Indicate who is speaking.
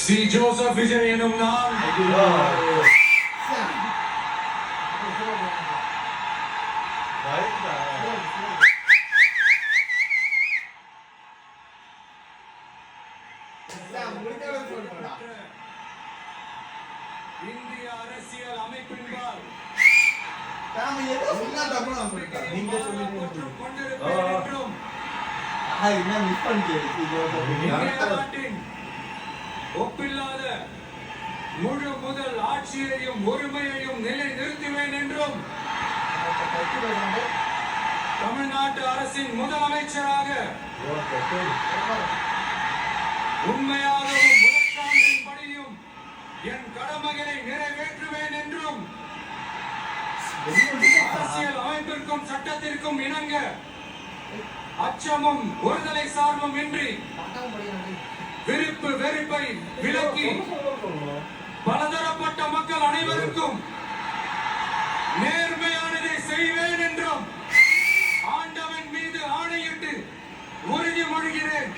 Speaker 1: C Joseph Vijay எனும் நான் இந்திய அரசியல் அமைப்பின்பால் ஒப்பில்லாத முழு முதல் ஆட்சியையும் ஒருமையையும் நிலை நிறுத்துவேன் என்றும் தமிழ்நாட்டு அரசின் முதலமைச்சராக உண்மையாகவும் முழச்சான்றின் படியும் என் கடமைகளை நிறைவேற்றுவேன் என்றும் அரசியல் அமைப்பிற்கும் சட்டத்திற்கும் இணங்க அச்சமும் ஒருதலை சார்பும் இன்றி விருப்பு வெறுப்பை விலக்கி பலதரப்பட்ட மக்கள் அனைவருக்கும் நேர்மையானதை செய்வேன் என்றும் ஆண்டவன் மீது ஆணையிட்டு உறுதிமொழிகிறேன்.